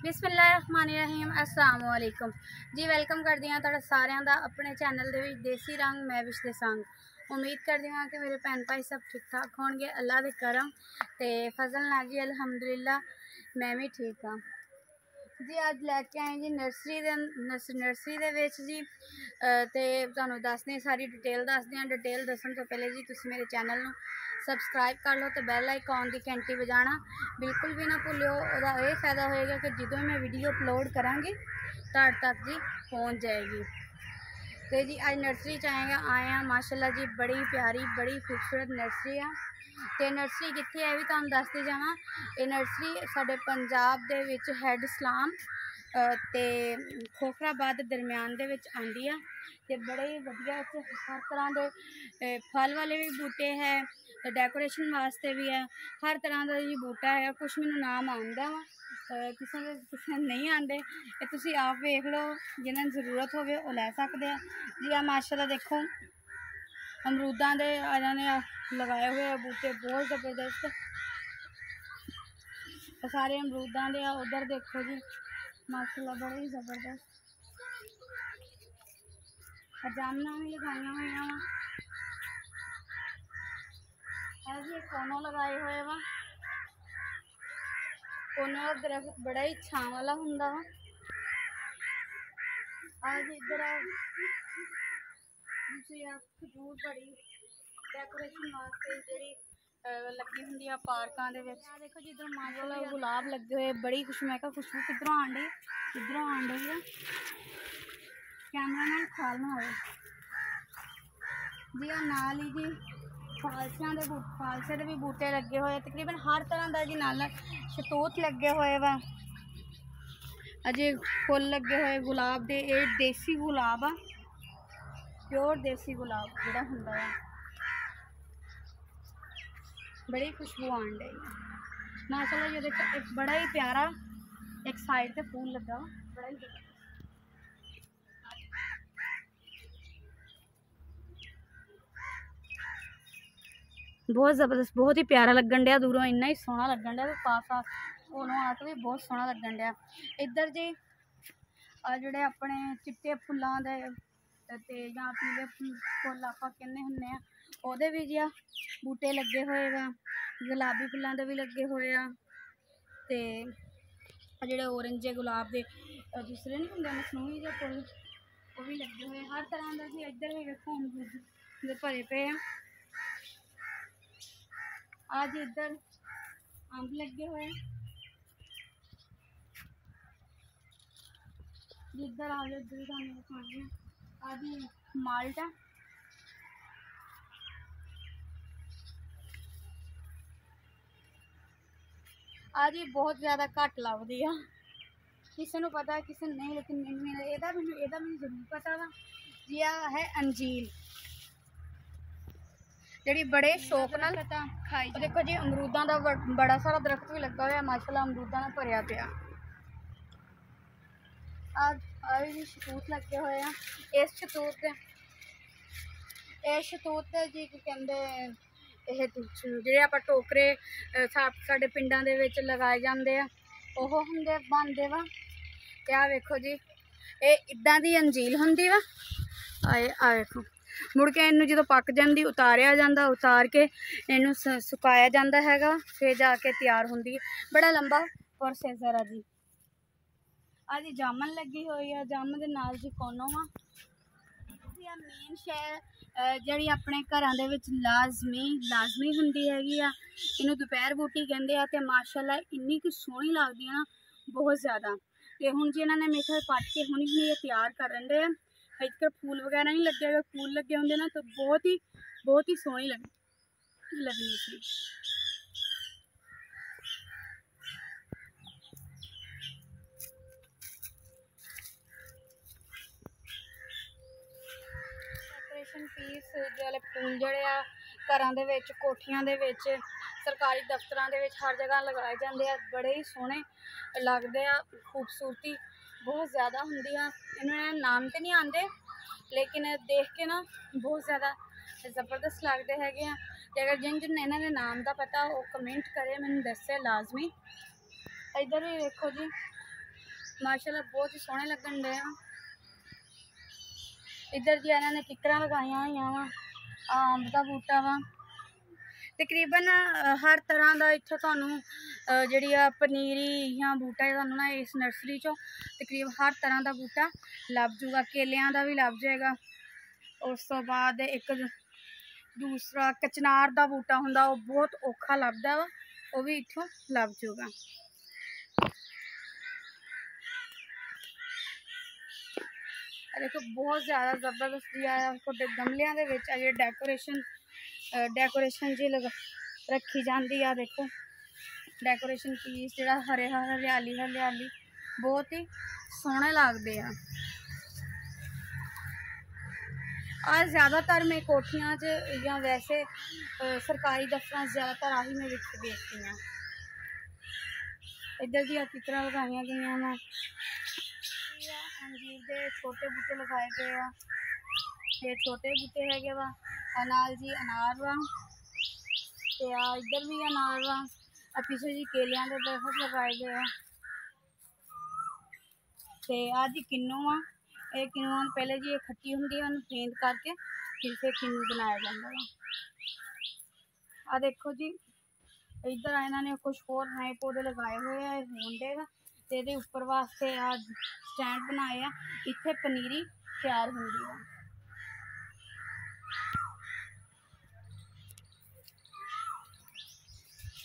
बिस्मिल्लाहिर्रहमानिर्रहीम अस्सलाम वालेकुम जी। वेलकम करदी हाँ तुहाडा सारिआं दा अपने चैनल दे विच देसी रंग मैं विश दे संग। उम्मीद करदी हाँ कि मेरे भैन भाई सब ठीक ठाक होणगे अल्लाह दे करम ते फजल नाल जी अल्हम्दुलिल्लाह मैं भी ठीक हाँ जी। अज लैके आए जी नर्सरी दे विच जी ते तुहानूं दसदे सारी डिटेल दसदे हाँ। डिटेल दसन तो पहले जी तुसीं मेरे चैनल नूं सबसक्राइब कर लो तो बैल आइकॉन की घंटी बजाना बिल्कुल भी ना भुल्लिओ। ਉਹਦਾ ਇਹ फ़ायदा होएगा कि ਜਦੋਂ मैं वीडियो अपलोड करांगी तुहाडे तक जी पहुँच जाएगी। तो जी अज नर्सरी च आए हैं माशाल्लाह जी, बड़ी प्यारी बड़ी खूबसूरत नर्सरी आ। तो नर्सरी कित्थे है भी तुहानूं दसदी जावां। ये नर्सरी साडे पंजाब दे विच हैड सलाम ते खोखराबाद दरम्यान दे विच आंदी आ। ते बड़े वधिया हर तरह के फल वाले भी बूटे है, डेकोरेशन वास्ते भी है, हर तरह का जी बूटा है। कुछ मैनू नाम आंदा वा, किसी नहीं आते, तुसीं आप वेख लो, जिन्हें जरूरत होवे वो लै सकते हैं जी। आ माशाल्लाह देखो अमरूदां दे इन्होंने लगाए हुए बूटे बहुत ज़बरदस्त, सारे अमरूदां दे। उधर देखो जी माशाल्लाह बड़े ही ज़बरदस्त जामना भी लगाई हुई वा जी। कोनो लगाए हुए वा, कोनो का दरख्त बड़ा ही छां वाला हुंदा वा। आज इधर खजूर बड़ी डेकोरेशन वास्ते जी लगी हुंदी आ पार्कां दे विच। देखो जी इधर माशाल्लाह गुलाब लगे हुए बड़ी खुशबू। मैं खुशबू किधरों आन डई, इधरों आन डई है। कैमरा नाल ख्याल ना होवे जी। नाल ही जी फालसे के भी बूटे लगे हुए तकरीबन हर तरह का जी। नाल शतूत लगे हुए वा, अजे फुल लगे हुए गुलाब दे। ये देसी गुलाब आ, प्योर देसी गुलाब जिहड़ा हुंदा है, बड़ी खुशबू आन डई माशाल्लाह। ये देखो एक बड़ा ही प्यारा एक साइड से फूल लगा, बड़ा ही बहुत ज़बरदस्त, बहुत ही प्यारा लगन डया। दूरों इन्ना ही सोहना लगन डया, पास कोलों आके भी बहुत सोहना लगन डया। इधर जी जोड़े अपने चिट्टे फुल्लां दे ते जां पीले फुल आपां कहने हुन्ने आ, ओहदे भी जी बूटे लगे हुए वा। गुलाबी फुल्लां दे भी लगे हुए आ ते जेह्ड़े ओरेंज गुलाब दे दूसरे नहीं हुंदे मसनूई जे फुल वो भी लगे हुए हर तरह का जी। इधर भी देखो अमरूद भरे पे आ। आज इधर अंब लगे हुए, इधर आ जाओ, इधर भी खाने आज माल्टा आज ही बहुत ज़्यादा घट लगती है, किसी को पता किसी नहीं, लेकिन मैंने जरूर पता वा जी। है अंजीर जी बड़े शौक नाल खाई। देखो जी अमरूदा का बड़ा सारा दरख्त भी लगा हुआ माशाल्लाह, अमरूदा का भरिया पिया। भी शतूत लगे हुए हैं। इस शतूत जी कहते ਜਿਹੜੇ ਆਪਾਂ टोकरे ਸਾਡੇ ਪਿੰਡਾਂ ਦੇ ਵਿੱਚ ਲਗਾਏ ਜਾਂਦੇ ਆ ਉਹ ਹੁੰਦੇ ਬਣਦੇ ਵਾ। ਤੇ ਆ ਵੇਖੋ ਜੀ ਇਹ ਇਦਾਂ ਦੀ ਅੰਜੀਲ ਹੁੰਦੀ ਵਾ। ਆ ਵੇਖੋ मुड़ के इनू जो पक जाती उतारिया जाता, उतार के इनू सुकाया जाता है, फिर जाके तैयार होंगी। बड़ा लंबा प्रोसेसर है जी। आज जामन लगी हुई है, जामन के नाल जी कोनो वा मेन शै जी अपने घर लाजमी होंगी हैगी आ। इनू दोपहर बूटी कहते हैं तो माशाल्लाह इन्नी कि सोहनी लगती है ना, बहुत ज़्यादा। तो हुण जी इन्होंने मेरे ख्याल पट के हुणी ये तैयार करन दे। इधर फूल वगैरह नहीं लगे, अगर फूल लगे होंगे ना तो बहुत ही सोहनी लगनी थी। डेकोरेशन पीस वाले फूल जोड़े आ घरां दे विच, कोठियां दे विच, सरकारी दफ्तरां दे विच हर जगह लगाए जाते हैं। बड़े ही सोहने लगते हैं, खूबसूरती बहुत ज़्यादा होंदी आ। इन्होंने नाम तो नहीं आते लेकिन देख के ना बहुत ज़्यादा ज़बरदस्त लगते हैं। अगर जिन इन्होंने नाम का पता वो कमेंट करे, मैंने दसे लाजमी। इधर भी देखो जी माशाल्लाह बहुत ही सोहने लगन डे। इधर जी इन्होंने किकरां लगाइया हुई वा, अंब का बूटा वा। तकरीबन हर तरह का इत्थे तुहानू जी पनीरी या बूटा तुहानू ना इस नर्सरी चो तकरीबन हर तरह का बूटा लभ जूगा। केलियां का भी लभ जाएगा। उस तो बाद एक दूसरा कचनार का बूटा हुंदा वो बहुत औखा लभदा वा, वो भी इत्थों लभ जूगा। देखो बहुत ज़्यादा जबरदस्त जी आया गमलियां दे विच अजे डेकोरेशन जी रखी जाती है। देखो डेकोरेशन पीस जो हरे हरियाली हरियाली बहुत ही सोहने लगते हैं। आज ज़्यादातर मैं कोठियां या वैसे सरकारी दफ्तर ज़्यादातर आही मैं देखती हैं। इधर दी किकरां लगाई गई मैं, अंजीर के छोटे बूटे लगाए गए हैं। ये छोटे बूटे है वा नाल जी अनार वा, इधर भी अनार वा, पीछे जी केलियां के दरख्त लगाए गए हैं। आ जी किन्नू आ, ये किन्नुआ पहले जी खट्टी होंगी है, फेंद करके फिर किन्नू बनाया जाता है। आ देखो जी इधर इन्होंने कुछ होर नए पौधे लगाए हुए हैं होंडे का, तो ये उपर वास्ते आज स्टैंड बनाया, इत्थे पनीरी तैयार होंगी है।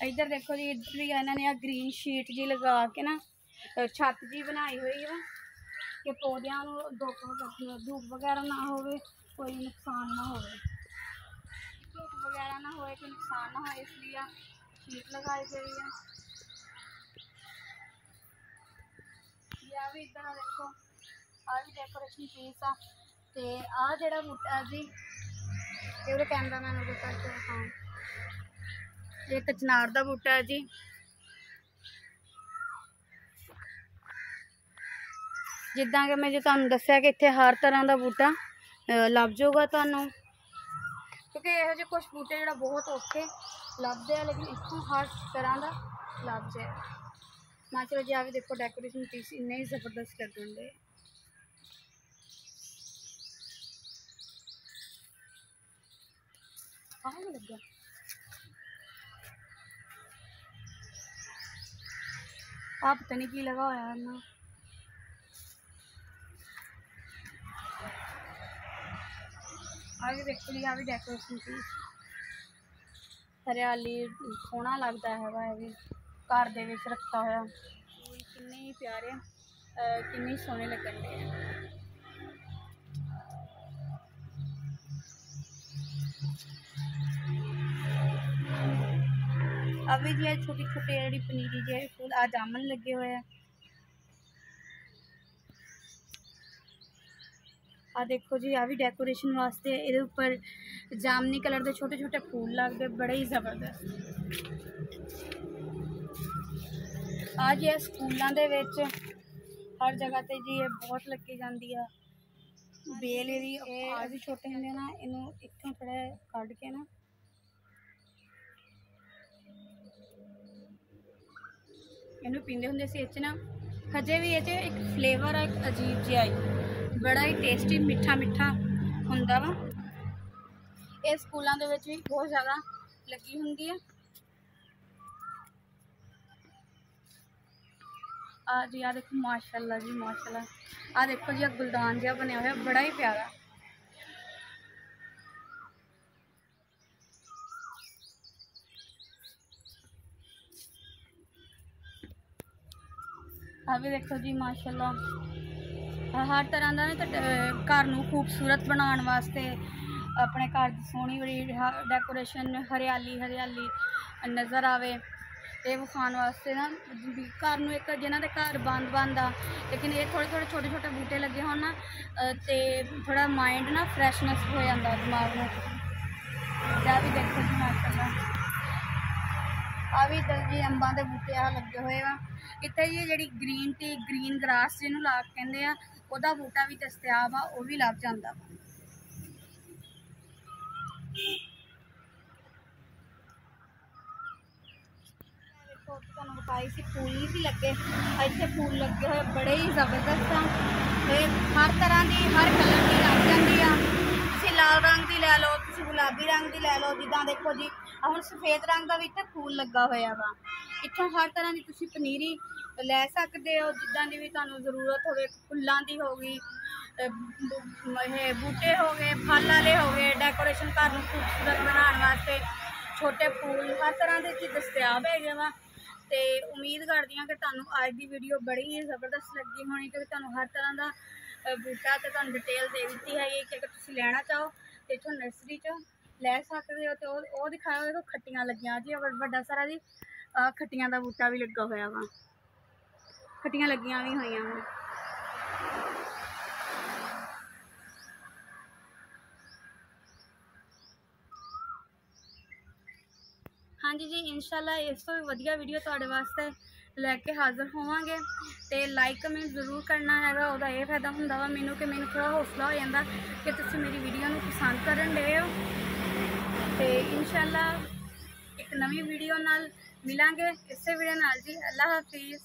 इधर देखो जी इधर भी इन्होंने ग्रीन शीट जी लगा के ना छत जी बनाई हुई है कि पौधों धूप वगैरह ना हो, कोई नुकसान ना हो, धूप वगैरह ना हो, कोई नुकसान ना हो, इसलिए शीट लगाई गई है। भी इधर देखो आ भी डेकोरेशन पीस आ, ते आ जेड़ा बूटा जी ये कैमरा मैन उधर करके दिखाओ, ये कचनार का बूटा है जी। जिदा कि मैं जो तुहानू दस्सिया कि इत्थे हर तरह का बूटा लभ जाऊगा तुहानू, क्योंकि यहो जे कुछ बूटे जो बहुत औखे लभदे हैं, लेकिन इत्थों हर तरह का लभ जाए। माशाल्लाह जी आ भी देखो डेकोरेशन पीस इन्ने ही जबरदस्त लगन दे। लगा आप पता नहीं की लगा होया ना। आ भी देखो जी आ भी डेकोरेशन पीस हरियाली सोहना लगता है, भी घर दे विच रखा होया किन्ने ही प्यारे किन्ने ही सोहने लगन दे। अभी जी छोटी छोटी जी पनीरी जी फूल आ जामन लगे हुए हैं। आ देखो जी आ भी डेकोरेशन वास्ते ये उपर जामनी कलर के छोटे छोटे फूल लगते बड़े ही जबरदस्त। आज ये स्कूलों के हर जगह ते जी ये बहुत लगी जाती है बेल। ये भी छोटे होंगे ना इनू इतों थोड़ा कढ़ के ना इनू पींदे होंगे सी। इच ना हजे भी ये एक फ्लेवर है, एक अजीब जी आई बड़ा ही टेस्टी मिठा मिठा होंदा वा। ये स्कूलों के भी बहुत ज़्यादा लगी होंगी है। आ जी आ देखो माशाल्लाह जी माशाल्लाह, आ देखो जी गुलदान जहा बनया हुआ बड़ा ही प्यारा। आ भी देखो जी माशाल्लाह हर तरह का ना घर नूं खूबसूरत बनाने वास्ते अपने घर की सोहनी बड़ी डेकोरेशन हरियाली हरियाली नज़र आवे ये विखाने वास्ते ना घर नूं एक जिन्हां दे घर बंद बंद आ, लेकिन ये थोड़े थोड़े छोटे छोटे बूटे लगे हो ना तो थोड़ा माइंड ना फ्रैशनैस हो जाता दिमाग में। क्या भी देखो जी माशाल्लाह आ भी इधर जी अंबा के बूटे आ लगे हुए वा। इतने जी जी ग्रीन टी ग्रीन ग्रास जिन्होंने ला कहते हैं वह बूटा भी दस्तियाब आ, वह भी लभ जाता। देखो तुहानूं बताई सी फूल नहीं सी लगे, इत्थे फूल लगे हुए बड़े ही जबरदस्त आ। हर तरह की हर कलर की लग जाती आ। तुसीं लाल रंग की लै लो, तुसीं गुलाबी रंग की लै लो, जिद्दां देखो जी हुण सफेद रंग का भी इत्थे फूल लगा होया वा। इत्थों हर तरह की तुसीं पनीरी लै सकदे हो, जिद्दां दी भी तुहानूं जरूरत होवे। फुल्लां दी हो गई, बूटे हो गए, फल वाले हो गए, डेकोरेशन घर नूं खूबसूरत बनाने वास्ते छोटे फूल हर तरह के दस्तियाब है वा। तो उम्मीद करती हाँ कि तुहानूं अज की वीडियो बड़ी ही जबरदस्त लगी होनी, क्योंकि तुहानूं हर तरह का बूटा तो तुहानूं डिटेल दे दी है कि अगर तुसीं लैना चाहो तो इत्थों नर्सरी च लै सकते हो। तो वो दिखाया देखो खट्टियां लगियां जी, बड़ा सारा जी खट्टियां का बूटा भी लगा होया वा, खट्टियां लगियां भी हुई वा। हाँ जी जी, इंशाल्लाह इस तो भी वधिया वीडियो तुहाडे वास्ते लैके हाज़र होवांगे। तो लाइक कमेंट जरूर करना है, वह यह फायदा होंदा वा मैनू कि मैनू थोड़ा हौसला हो जाता कि तुसीं मेरी वीडियो नूं पसंद करन डे हो। तो इंशाल्लाह एक नवी वीडियो नाल मिलांगे, इसे वीडियो नाल जी। अल्लाह हाफिज़।